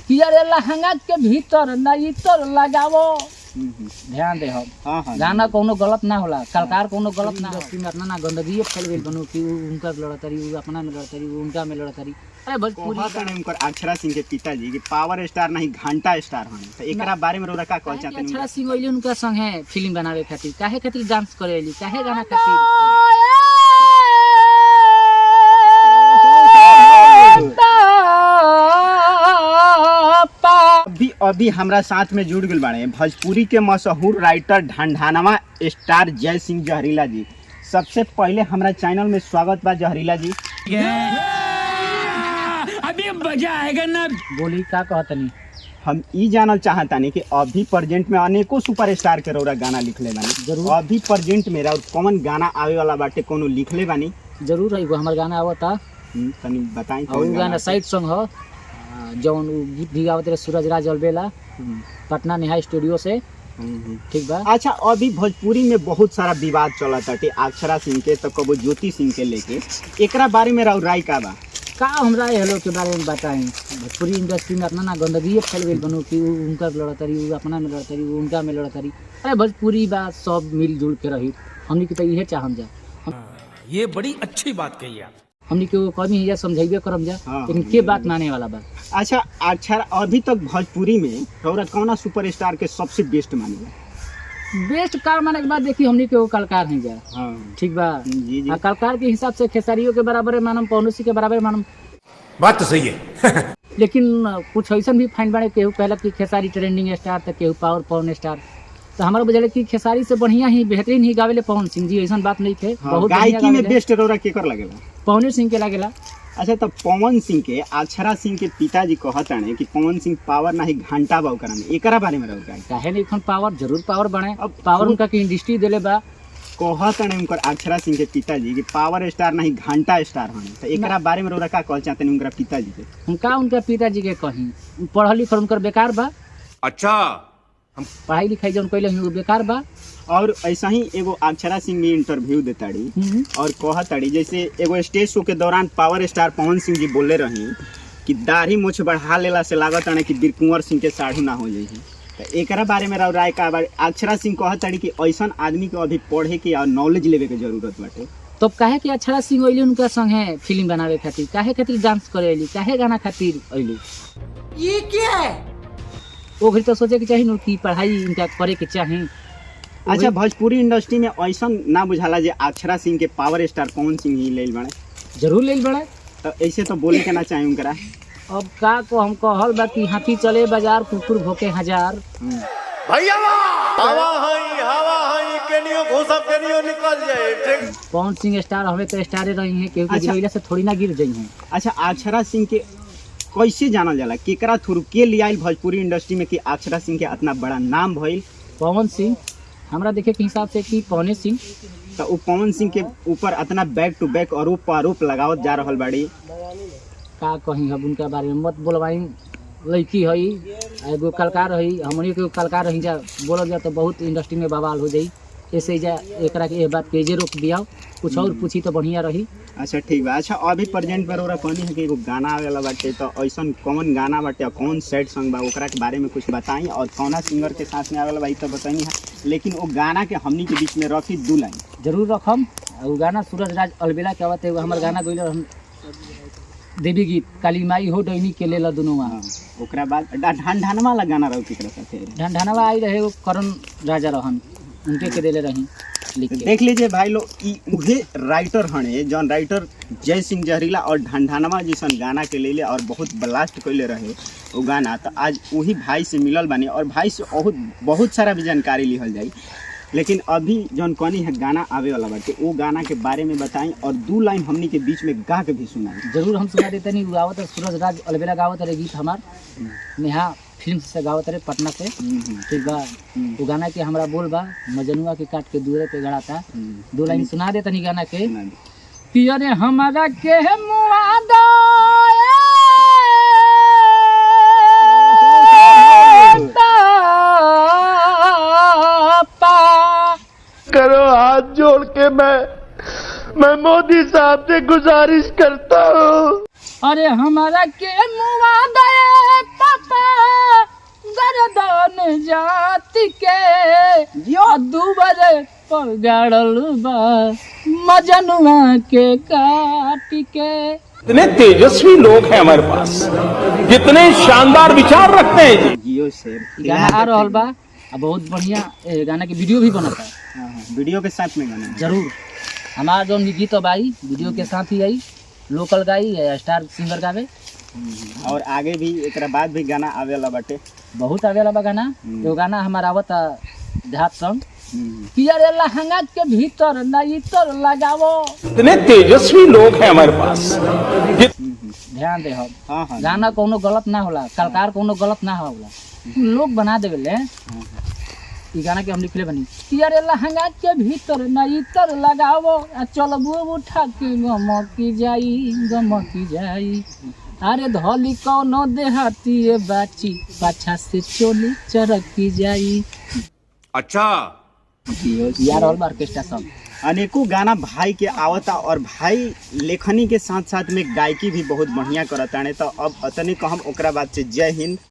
कि अरे लहंगा के भीतर ना इतर लगावो। ध्यान दे हम। हाँ गाना कोनो गलत ना होला, कलाकार कोनो गलत ना इंडस्ट्री में अपना ना गंदगी फैल गई बनो कि उनका लड़तरी उ अपना में लड़तरी उनका में लड़तरी। अरे भोजपुरी उनकर अक्षरा सिंह के पिताजी के पावर स्टार नहीं घंटा स्टार हन त एकरा बारे में रोरा का कहल चाहते हैं? अक्षरा सिंह ओइली उनका संग है फिल्म बनावे खातिर, काहे खातिर डांस करेली, काहे गाना खातिर। अभी हमरा साथ में जुड़ गए बाड़े भोजपुरी के मशहूर राइटर ढंढानवा स्टार जय सिंह जहरीला जी। सबसे पहले हमरा चैनल में स्वागत बा जहरीला जी। अभी मजा आएगा ना। बोली का कहतनी? हम ई जानल चाहतानी कि अभी प्रेजेंट में अनेकों सुपरस्टार के रौरा गाना लिखले बानी। जरूर। अभी प्रेजेंट में और कौन गाना आवे वाला बाटे कोनो लिखले बानी? जरूर एगो हमर गाना आवता। तनी बताई। और गाना साइड सॉन्ग ह जौन गीत भी गावत रहे सूरज राज अलबेला पटना नेहा स्टूडियो से। ठीक बा। अच्छा, अभी भोजपुरी में बहुत सारा विवाद चला ताटे अक्षरा सिंह के तो कबो ज्योति सिंह के लेके, एकरा बारे में राय का बा? का हमरा हेलो के बारे में बताएं? भोजपुरी इंडस्ट्री में अपना ना गंदगी फैल गई बनो कि उनका लड़तरी उ अपना में लड़तरी उनका में लड़तरी। अरे भोजपुरी बात सब मिलजुल के रही, हमनी के तो इहे चाहम जा। ये बड़ी अच्छी बात कही आप। हमनी के कमी है समझाइबे करम जा, लेकिन के बात माने वाला बा। अच्छा, अक्षर अभी तक भोजपुरी में रौरा कौना सुपरस्टार के सबसे बेस्ट मानी? बेस्ट कार माने के बाद देखी हमनी के वो कलाकार हैं जा। ठीक बा जी जी। कलाकार के हिसाब से खेसारियों के बराबर मानम, पौनुसी के बराबर मानम। बात तो सही है। लेकिन कुछ ऐसा भी फाइन बाड़े, केहू कहला कि खेसारी ट्रेंडिंग स्टार तो केहू पावर पवन स्टार। तो हमारा बुझाले कि खेसारी से बढ़िया ही बेहतरीन ही गावेले पवन सिंह जी, ऐसा बात नहीं थे। बहुत गायकी में बेस्ट रौरा केकर लगेला? पवन सिंह के लागेला। अच्छा, तो पवन सिंह के अक्षरा सिंह के पिताजी कहताने कि पवन सिंह पावर नहीं घंटा बा ओकरा में, एकरा बारे में रौरा काहे नहीं खन पावर जरूर पावर बने। अब पावर उनका की इंडस्ट्री देले बा। कहताने उनकर अक्षरा सिंह के पिताजी कि पावर स्टार नहीं घंटा स्टार हन, तो एकरा बारे में रौरा का कहल चाहते हैं उनका पिताजी के? उनका उनका पिताजी के कहीं पढ़ल लिखल उनकर बेकार बा। अच्छा, हम पढ़ाई लिखाई जौन कइले हन बेकार बा। और ऐसा ही एगो अक्षरा सिंह भी इंटरव्यू देताड़ी और कहताड़ी जैसे एगो स्टेज शो के दौरान पावर स्टार पवन सिंह जी बोले रही कि दाढ़ी मुछ बढ़ा लेला से लागत है कि बीरकुंवर सिंह के साढ़ू ना हो जाए। तो एकरा बारे में राय का? अक्षरा सिंह कहताड़ी कि ऐसा आदमी को अभी पढ़े के और नॉलेज लेवे के जरूरत बाटे। तो काहे कि अक्षरा सिंह ओइली उनका संग है फिल्म बनावे खातिर, काहे खातिर डांस करेली, काहे गाना खातिर ओइली? ये क्या है? वो घड़ी तो सोचे के चाहिए कि पढ़ाई इनका करे के चाहिए। अच्छा, भोजपुरी इंडस्ट्री में ऐसा ना बुझाला जे अक्षरा सिंह के पावर स्टार पवन सिंह ही लेल बने? जरूर लेल बड़े। तो ऐसे तो बोले के ना चाहिए उनकरा। अब का को हम कहल बा कि हाथी चले बाजार कुकुर भोके हजार। भैया हवा हई केनियो घुसब केनियो निकल जाए। पवन सिंह स्टार हमें तो स्टारे रही हैं, केहू के गिरैला से थोड़ी ना गिर जाई हैं। अच्छा, अक्षरा सिंह के कैसे जानल जाला, केकरा थ्रू के लिए आइल भोजपुरी इंडस्ट्री में कि अक्षरा सिंह के इतना बड़ा नाम भइल? पवन सिंह हमरा देखे के हिसाब से कि पवने सिंह। तो वो पवन सिंह के ऊपर इतना बैक टू बैक आरोप लगावत जा रहल बाड़ी। का कहीं अब उनका बारे में मत बोलवाई। लड़की हई एगो कलाकार हई, हमनी के कलाकार रही जा, बोलल जा तो बहुत इंडस्ट्री में बवाल हो जाई। ऐसे जा एकरा के बात के जे रोक दिया, कुछ और पूछी तो बढ़िया रही। अच्छा, ठीक बा। अच्छा, अभी प्रेजेंट पर ओरा कहनी है कि एगो गाना आवेला बाटे, तो ऐसा कौन गाना बाटे और कौन सैड सॉन्ग बा ओकरा के बारे में कुछ बताई और कौना सिंगर के साथ में आवेला भाई तो बताई है, लेकिन वो गाना के हमनी के बीच में रखी 2 लाइन जरूर रखम। वो गाना सूरज राज अलबेला के आवत है, हमार गाना गइल हम देवी गीत काली माई हो डैनी के लेला दुनुआ। ओकरा बाद ढंढानवा वाला गाना रहो केकरा साथे? ढंढानवा आई रहे वो करण राजा रहन, उनके के देले रही लिख के। देख लीजिए भाई लोग, ई उहे राइटर हने जौन राइटर जय सिंह जहरीला और ढंढानवा जैसन गाना के लेले और बहुत ब्लास्ट कैले रहे वो गाना। तो आज वही भाई से मिलल बानी और भाई से बहुत सारा भी जानकारी लिहल जाई। लेकिन अभी जौन कनी है गाना आवे वाला बाटे, वो गाना के बारे में बताई और 2 लाइन हमनी के बीच में गा के भी सुनाई। जरूर हम सुना देते नहीं। गावत है सूरज राज अलबेला गावत रहे गीत हमार, नेहा फिल्म से गावत रहे पटना से। ठीक बा। वो गाना के हमरा बोल बा मजनुआ के काट के दूरे पे गड़ा था। 2 लाइन सुना देते नहीं गाना के। पिया ने हमारा के मुआदा करो हाथ जोड़ के मैं मोदी साहब से गुजारिश करता हूँ। अरे हमारा के मुआदा पापा पर गाड़ल बा मजनुआ के काट के। इतने तेजस्वी लोग हैं हमारे पास, कितने शानदार विचार रखते हैं जी। जियो से ई गाना आ रहल बा, आ बहुत बढ़िया गाना के वीडियो भी बनता है। हाँ, हाँ, वीडियो के साथ में गाना जरूर हमारा जो गीत अब आई वीडियो के साथ ही आई, लोकल गाई स्टार सिंगर गावे। और आगे भी एक बाद भी गाना आवेला बाटे। बहुत आवेला बा गाना। एगो गाना हमारा आवता देहात सॉन्ग कि अरे लहंगा के भीतर ना इतर लगावो। इतने तेजस्वी लोग हैं हमारे पास। ध्यान दे हम हाँ हाँ गाना कोनो गलत ना होला, कलाकार कोनो गलत ना होला, लोग बना देवेले। ई गाना के हम लिखले बनी कि अरे लहंगा के भीतर ना इतर लगावो, आ चलबो उठा के गमकी जाई। अरे धोली कोनो देहाती बाची, पाछा से चोली चरकी जाई। अच्छा यार और ऑर्केस्ट्रा सब अनेकों गाना भाई के आवता और भाई लेखनी के साथ साथ में गायकी भी बहुत बढ़िया करता है। तो अब अतने को हम ओकरा बाद से जय हिंद।